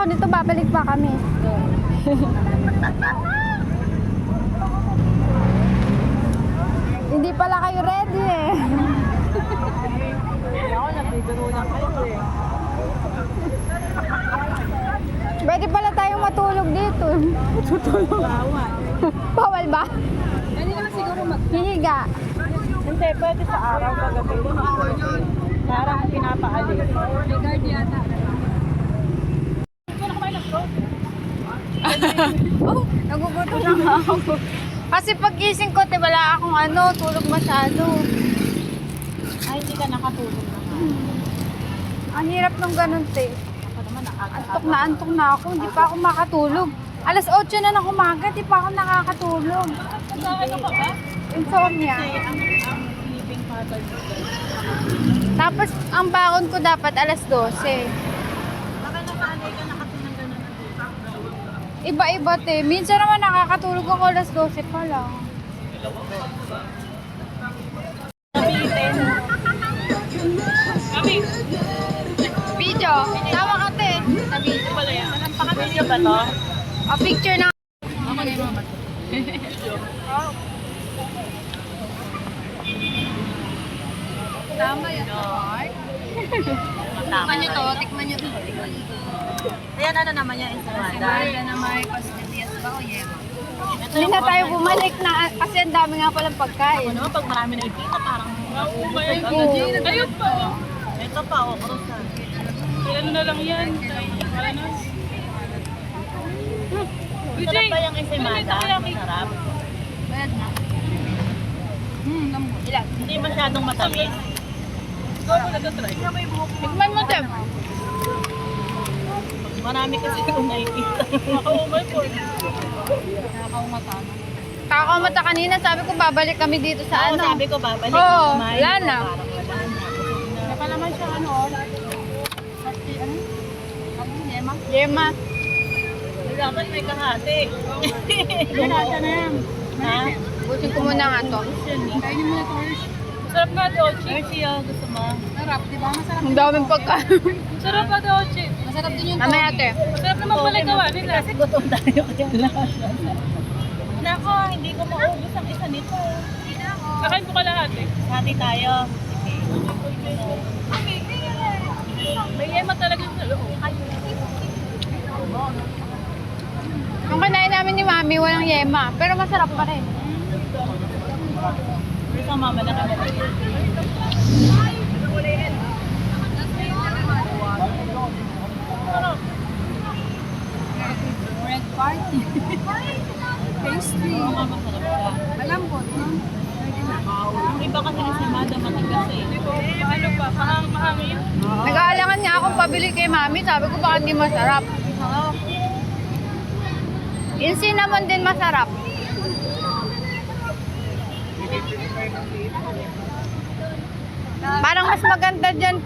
ako nito, babalik pa kami. Hindi pala kayo ready eh. Ako, nagbibiro lang kayo eh. Pwede pala tayong matulog dito. Bawal. Bawal ba? Pwede naman siguro Hihiga. Hindi, pwede sa araw kagabi. Parang pinapaalis. May guard yata. Hindi na kumain ng fruit. Oh, nagugutom na ako. Kasi pag-gising ko, wala akong tulog masyado. Ay, hindi ka nakatulog na. Ang hirap nung ganun, te. Ako naman Antok na ako, hindi pa ako makatulog. Alas 8 na ng umaga, di pa ako nakakatulog. Ano ka ba? Insomnia. Kasi ang sleeping pattern ko. Tapos, ang baon ko dapat alas 12. Baka nakaanay ka nakatunang gano'n na dito. Iba-iba, te. Minsan naman nakakatulog ako alas 12 pa lang. Nabitin. Kami. Video. Tawa ka, te. Sabi. Pala yan. Nampakan video ba to? A picture na. Ako na yung mamat. Tama yan. Tikman nyo to. Tikman nyo to. Ayan, ano naman yung ensalada? na may pastillas ba o yema? Hindi na tayo bumalik na kasi ang dami nga palang pagkain. Ano, pag marami na ipita, parang... Ayun pa. Ito pa, okrosan. Ano na lang yan? Ano? Masarap ba yung ensalada? Masarap. Bayad na. Ilan? Hindi masyadong matamis. Ikaw mo natatry. Tikman mo, Tem. Marami kasi kung nakikita. Makaumay po. Kakakamata kanina, sabi ko babalik kami dito sa Oo, sabi ko babalik. Oo, kumain. wala na. Parang wala na. Saka naman siya Yema? Yema. Dapat may kahati. Binata na yan. Ha? Busin ko muna nga to. Kainin mo na ito. Sarap nga, Dolce. Mercy, gusto mo? Sarap, di ba? Masarap. Ang daming pagkain. Sarap nga, Dolce. Masarap din yung Mamaya, ate. Masarap naman pala gawa nila. Kasi gutom tayo kaya lahat. Nako, hindi ko maubos ang isa nito. Kakain ko ka lahat eh. Hati tayo. May yema talaga yung sa loob. Ang kinain namin ni Mami, walang yema. Pero masarap pa rin. Ito mama na kami. Red party. Pastry. Oo nga, masarap ka. Malambot, no? Yung iba kasi ensalada matigas eh. Ano pa? Mahangin. Nag-aalangan nga akong pabili kay Mami. Sabi ko baka hindi masarap. Yung cinnamon din masarap. Parang mas maganda dyan